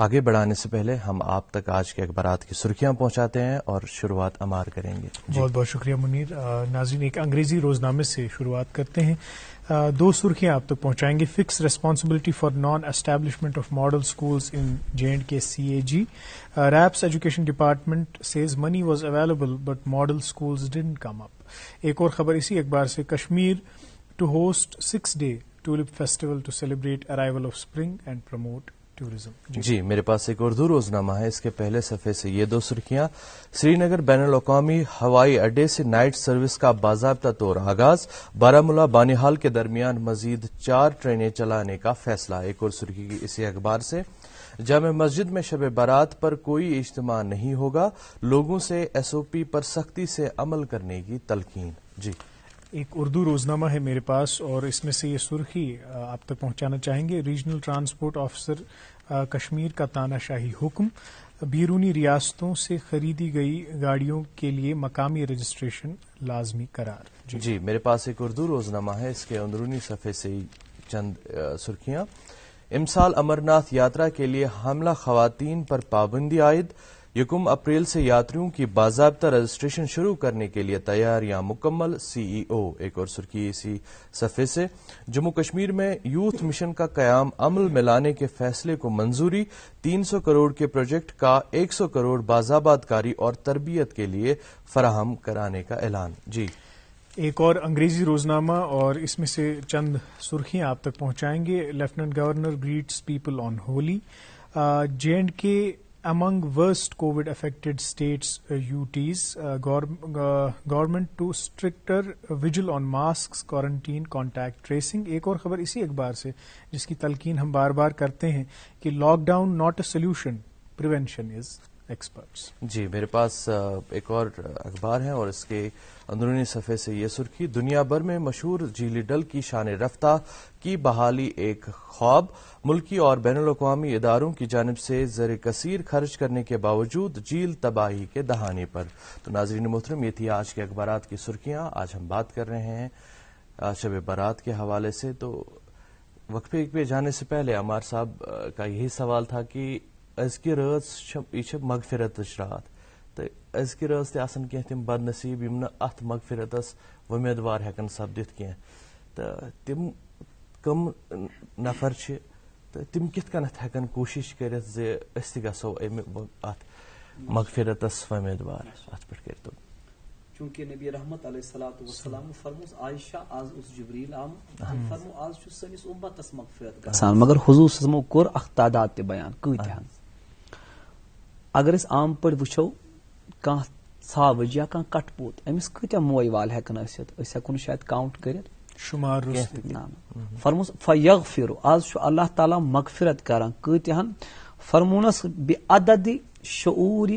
آگے بڑھانے سے پہلے ہم آپ تک آج کے اخبارات کی سرخیاں پہنچاتے ہیں اور شروعات عمار کریں گے. بہت بہت شکریہ منیر. ناظرین، ایک انگریزی روزنامے سے شروعات کرتے ہیں. 2 سرخیاں آپ تک پہنچائیں گے. Fix responsibility for non establishment of model schools in JNK CAG. Raps education department says money was available but model schools didn't come up. ایک اور خبر اسی اخبار سے. Kashmir to host 6-day tulip festival to celebrate arrival of spring and promote tourism. جی میرے پاس ایک اردو روزنامہ ہے، اس کے پہلے صفحے سے یہ 2 سرخیاں. سری نگر بین الاقوامی ہوائی اڈے سے نائٹ سروس کا باضابطہ طور آغاز. بارامولہ بانیہال کے درمیان مزید 4 ٹرینیں چلانے کا فیصلہ. ایک اور سرخی اسی اخبار سے. جامع مسجد میں شب بارات پر کوئی اجتماع نہیں ہوگا، لوگوں سے SOP پر سختی سے عمل کرنے کی تلقین. جی ایک اردو روزنامہ ہے میرے پاس اور اس میں سے یہ سرخی آپ تک پہنچانا چاہیں گے. ریجنل ٹرانسپورٹ آفیسر کشمیر کا تانا شاہی حکم. بیرونی ریاستوں سے خریدی گئی گاڑیوں کے لیے مقامی رجسٹریشن لازمی قرار. جی میرے پاس ایک اردو روزنامہ ہے، اس کے اندرونی صفحے سے ہی چند سرخیاں. امسال امرناتھ یاترا کے لیے حاملہ خواتین پر پابندی عائد. 1 اپریل سے یاتریوں کی باضابطہ رجسٹریشن شروع کرنے کے لیے تیاریاں مکمل. CEO. ایک اور سرخی اسی صفحے سے. جموں کشمیر میں یوتھ مشن کا قیام عمل میں لانے کے فیصلے کو منظوری. 300 کروڑ کے پروجیکٹ کا 100 کروڑ باضابط کاری اور تربیت کے لیے فراہم کرانے کا اعلان. جی ایک اور انگریزی روزنامہ اور اس میں سے چند سرخیاں آپ تک پہنچائیں گے. Lieutenant governor greets people on Holi. J&K among worst COVID affected states UTs. Government to stricter vigil on masks, quarantine, contact tracing. ایک اور خبر اسی اخبار سے جس کی تلقین ہم بار بار کرتے ہیں کہ lockdown not a solution, prevention is experts. جی میرے پاس ایک اور اخبار ہے اور اس کے اندرونی صفحے سے یہ سرخی: دنیا بھر میں مشہور جھیلی ڈل کی شان رفتہ کی بحالی ایک خواب. ملکی اور بین الاقوامی اداروں کی جانب سے زر کثیر خرچ کرنے کے باوجود جھیل تباہی کے دہانے پر. تو ناظرین محترم یہ تھی آج کے اخبارات کی سرخیاں. آج ہم بات کر رہے ہیں شب برات کے حوالے سے. تو وقفے پہ جانے سے پہلے عمار صاحب کا یہی سوال تھا کہ ازکہ رٲژ یہ مغفرتٕچ رات تو ازکہ رٲژ تہِ آسان کینٛہہ تِم بد نصیب یِم نہٕ اتھ مغفرتس وۄمیدوار ہٮ۪کن سپدِتھ کینٛہہ تہٕ تِم کم نفر چھِ تہٕ تِم کِتھ کٔنتھ ہٮ۪کن کوٗشش کٔرِتھ زِ أسۍ تہِ گژھو امہِ اتھ مغفرتس وۄمیدوار اتھ پٮ۪ٹھ کٔرتو. چونکہ نبی رحمت علیہ الصلوۃ والسلام فرموس عائشہ آز اس جبریل آمت فرمو آز چھُ سٲنِس اُمتس مغفرت گژھان مگر حضور صلی کوٚر اکھ تعداد تہِ بیان کۭتیاہن. اگر أسۍ عام پٲٹھۍ وٕچھو کانٛہہ ژھاوٕج یا کانٛہہ کٹھ پوٗت أمِس کۭتیاہ موے وال ہٮ۪کن ٲسِتھ أسۍ ہٮ۪کو نہٕ شاید کاؤنٹ کٔرِتھ شمار فرموس فیغفر آز چھُ اللہ تعالیٰ مغفرت کران کۭتیاہن. فرمونس بعدد شعور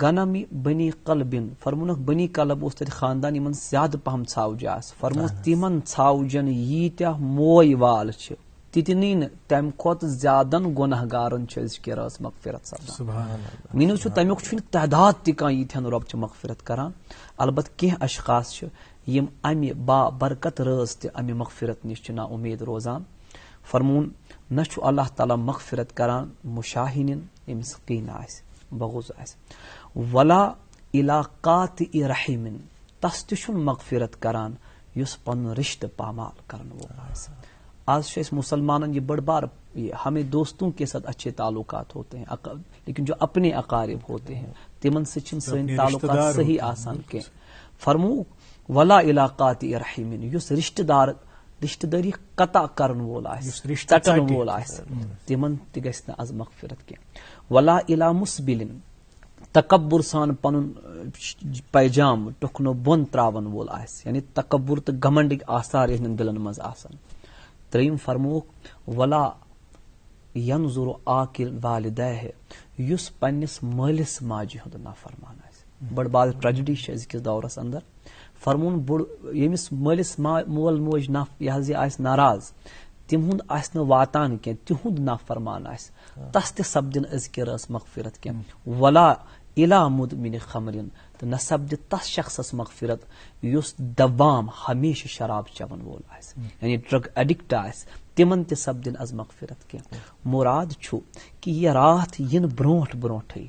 غنم بنی قلبن فرمونکھ بنی قلب اوس تتہِ خاندان یِمن زیادٕ پہم ژھاوجہِ آسہٕ. فرموس تِمن ژھاوجن ییٖتیاہ موے وال چھِ تِتنی نہٕ تمہِ کھۄتہٕ زیادن گۄناہ گارن چھِ أزکہِ رٲژ مغفرت سپدان. میٖنو چھُ تمیُک چھُنہٕ تعداد تہِ کانٛہہ ییٖتہن رۄب چھِ مغفرت کران. البتہ کینٛہہ اشخاص چھِ یِم امہِ با برکت رٲژ تہِ امہِ مغفرت نِش چھِ نا اُمید روزان. فرمون نہ چھُ اللہ تعالیٰ مغفرت کران مشاہِنن ییٚمِس کینٛہہ آسہِ بغض آسہِ ولا علاقات رحیمن تس تہِ چھُنہٕ مغفرت کران یُس پنُن رشتہٕ پامال کرن وول آسہِ. آج چھِ أسۍ مسلمانن یہ بڑ بار ہمیں دوستوں کے ساتھ اچھے تعلقات ہوتے ہیں لیکن جو اپنے اقارب ہوتے ہیں تمن سے چھِنہٕ سٲنۍ تعلقات صحیح آسان کینٛہہ. فرمو ولا علاقات رحیمن یُس رشتہٕ دٲری قطع کرن وول آسہِ ژٹن وول آسہِ تمن تہِ گژھِ نہٕ آز مغفرت کینٛہہ. ولا الا مسبلن تکبر سان پنُن پیجام ٹُکنو بۄن تراون وول آسہِ یعنی تکبر تہٕ گھمنڈٕکۍ آثار یہنٛدٮ۪ن دلن منٛز آسان. ترٛیٚیِم فرموکھ ولا ینظر عاقل والدیہ یُس پننس مٲلِس ماجہِ ہُنٛد نافرمان آسہِ. بٔڑ بار ٹریجڈی چھِ أزکِس دورس اندر. فرمون ییٚمِس مٲلِس مول موج یہِ حظ یہِ آسہِ ناراض تِہُنٛد آسہِ نہٕ واتان کینٛہہ تِہُنٛد نافرمان آسہِ تس تہِ سپدِن أزکہِ رٲژ مغفرت کینٛہہ. ولا الا مدمن خمرن تہٕ نہ سپدِ تس شخصس مغفرت یُس دوام ہمیشہ شراب چون وول آسہِ یعنی ڈرگ ایڈکٹ آسہِ تمن تہِ سپدِن از مغفرت کینٛہہ. مراد چھُ کہِ یہِ راتھ یِنہٕ برونٛٹھ برونٛٹھٕے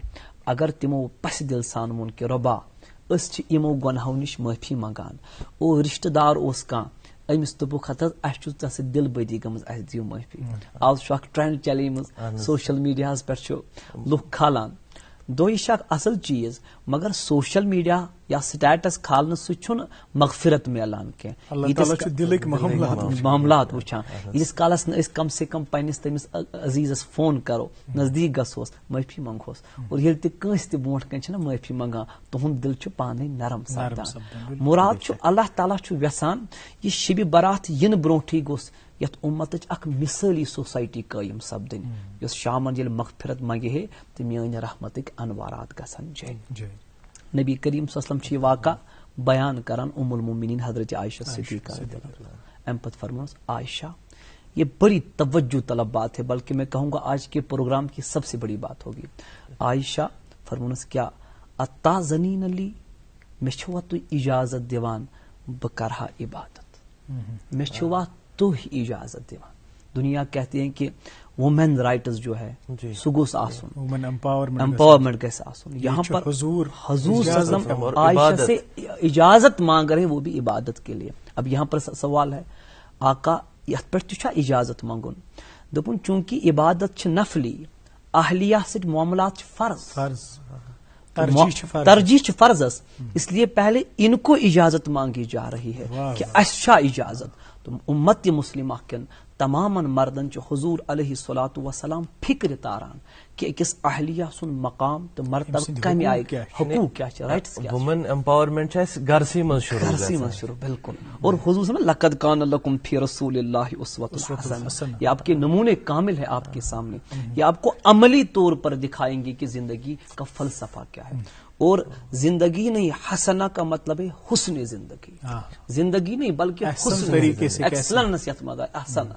اگر تِمو پسہِ دل سان ووٚن کہِ رۄبا أسۍ چھِ یِمو گۄنہو نِش معٲفی منگان او رشتہٕ دار اوس کانٛہہ أمِس دوٚپُکھ ہتھ حظ اسہِ چھُ ژےٚ سۭتۍ دل بدی گٔمٕژ اسہِ دِیِو معٲفی. آز چھُ اکھ ٹرینڈ چلیمٕژ سوشل میڈیاہس پٮ۪ٹھ چھُ لُکھ کھالان دو یہِ چھِ اکھ اصل چیٖز مگر سوشل میڈیا یا سٹیٹس کھالنہٕ سۭتۍ چھُنہٕ مغفرت میلان کینٛہہ. معاملات وٕچھان ییٖتِس کالس نہٕ أسۍ کم سے کم پننس تٔمِس عزیزس فون کرو نزدیٖک گژھوس معٲفی منگہوس اور ییٚلہِ تہِ کٲنٛسہِ تہِ برونٛٹھ کَنۍ چھِنہ معٲفی منگان تُہُنٛد دل چھُ پانے نرم سپدان. مراد چھُ اللہ تعالیٰ چھُ یژھان یہِ شبِ برات یِنہٕ برونٛٹھٕے گوٚژھ یتھ اُمتٕچ اکھ مثٲلی سوسایٹی قٲیِم سپدٕنۍ یۄس شامن ییٚلہِ مغفرت منگہِ ہے تہٕ میٲنۍ رحمتٕکۍ انوارات گژھن جٲری. نبی کریم صلی اللہ علیہ وسلم چھِ یہِ واقعہ بیان کران ام المومنین حضرت عائشہ صدیقہ امہِ پتہٕ فرموس عائشہ یہ بڑی توجہ طلب بات ہے بلکہ میں کہوں گا آج کے پروگرام کی سب سے بڑی بات ہوگی. عائشہ فرمونس کیا اتازنین علی مےٚ چھُوا تُہۍ اجازت دِوان بہٕ کرہا عبادت مےٚ چھُوا تُہۍ اجازت دِوان. دنیا کہتی ہیں کہ وومین رائٹس جو ہے سُہ گوٚژھ آسُن امپاورمنٹ گژھِ آسُن. یہاں پر حضور عائشہ سے اجازت مانگ رہے ہیں وہ بھی عبادت کے لیے. اب یہاں پر سوال ہے آقا یتھ پٮ۪ٹھ تہِ چھا اجازت منگُن دوٚپُن چونکہ عبادت چھِ نفلی اہلیہ سۭتۍ معاملات چھِ فرض ترجیح فرضس، اس لیے پہلے ان کو اجازت مانگی جا رہی ہے کہ اچھا اجازت تو امت مسلمہ کن تمام مردن چ حضور علیہ الصلوۃ والسلام فکر تاران کہ اکس اہلیہ سن مقام تو مرتبہ کمی آئے، حقوق کیا ہے، رائٹس کیا ہے. وومن امپاورمنٹ گرسی من شروع بالکل. اور حضور صلی لقد کان لکم فی رسول اللہ اسوۃ حسنہ، یہ آپ کے نمونے کامل ہے آپ کے سامنے، یہ آپ کو عملی طور پر دکھائیں گے کہ زندگی کا فلسفہ کیا ہے. اور زندگی نہیں، حسنہ کا مطلب ہے حسن زندگی، زندگی نہیں بلکہ حسن طریقے سے ایکسلنس یت مزہ احسن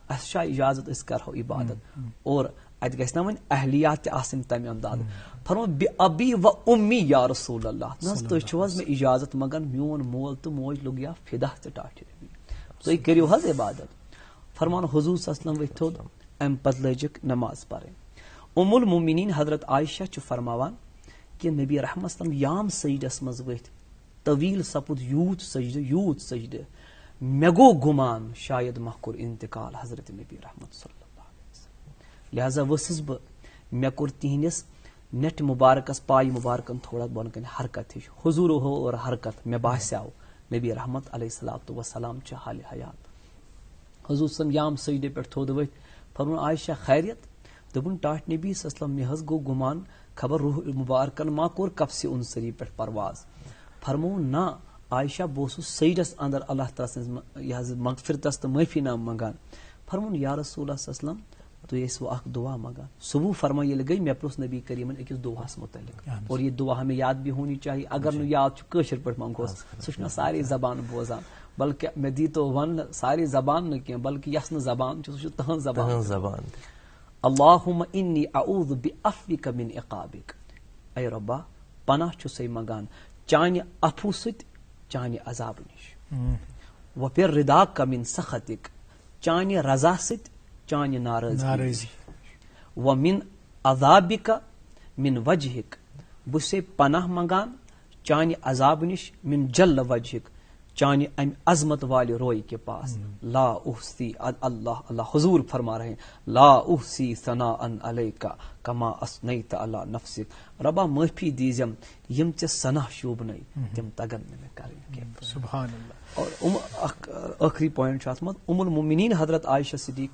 اچھا اجازت اس کرو عبادت. اور ات گژھِ نا وۄنۍ اہلیات تہِ آسٕنۍ تمہِ انداز. فرمو بِ ابی و امی یا رسول اللہ، نہ حظ تُہۍ چھِو حظ مےٚ اجازت منگان، میون مول تہٕ موج لوٚگ یا فِدہ تہٕ ٹاٹھِ نبی، تُہۍ کٔرِو حظ عبادت. فرمان حضور صلی اللہ علیہ وسلم ؤتھۍ تھوٚد، امہِ پتہٕ لٲجِکھ نماز پرٕنۍ. ام المومنین حضرت عائشہ چھِ فرماوان کہ نبی رحمت صلی اللہ علیہ وسلم یام سجدس مز ؤتھۍ، طویل سپُد یوٗت سجدٕ مےٚ گوٚو گمان شاید مہ کوٚر انتقال حضرت نبی رحمت صلی اللہ علیہ وسلم. لہذا ؤژھٕس بہٕ، مےٚ کوٚر تِہنٛدِس نٮ۪ٹھ مبارکس پایہِ مبارکن تھوڑا بۄن کَنہِ حرکت ہِش، حضور ہو اور حرکت مےٚ باسیٛاو نبی رحمت علیہ الصلوۃ والسلام چھِ حالہِ حیات. حضور صلی یام سجدے پٮ۪ٹھ تھوٚد ؤتھۍ، فرمون عائشہ خیریت؟ دوٚپُن ٹاٹھ نبی صلی اللہ علیہ وسلم مےٚ حظ گوٚو گمان خبر روح مبارکن ما کوٚر کپسہِ انصری پٮ۪ٹھ پرواز. فرمون نہ عائشہ بہٕ اوسُس سجدس اندر اللہ تعالیٰ سٕنٛز یہِ حظ مغفرتس تہٕ معٲفی نام منگان. فرمون یا رسول اللہ صلی اللہ علیہ وسلم تُہۍ ٲسوٕ اکھ دعا منگان. صبح فرما ییٚلہِ گٔے مےٚ پرٛژھ نبی کریٖمن أکِس دعاہس متعلق، اور یہ دعا ہمیں یاد بھی ہونی چاہیے. اگر نہٕ یاد چھُ کٲشِر پٲٹھۍ منگوس، سُہ چھُنہٕ سارے زبان بوزان، بلکہ مےٚ دیٖتو وننہٕ سارے زبان نہٕ کینٛہہ بلکہ یۄس نہٕ زبان چھِ سُہ چھُ تٕہنٛز زبان. اللہم انی اعوذ بعفوک من عقابک، اے رۄبا پناہ چھُسے منگان چانہِ عفو سۭتۍ چانہِ عذاب نِش، وبرضاک من سخطک چانہِ رضا سۭتۍ چانہِ ناراضگی، ومن عذابک من وجہک بہٕ چھُسے پناہ منگان چانہِ عذاب نش، من جل وجہک چانہِ امہِ عظمت والہِ روئے کے پاس. لا احصی اللہ اللہ حضور فرما رہے ہیں لا احصی ثناء علیک کما اثنیت علی نفسک. ربا معافی دیزیم یم ژےٚ ثنا شوٗبنَے تِم تگن نہٕ مےٚ کَرٕنۍ. سبحان اللہ. اور آخری پوائنٹ چھُ اتھ منٛز ام المومنین حضرت عائشہ صدیقہ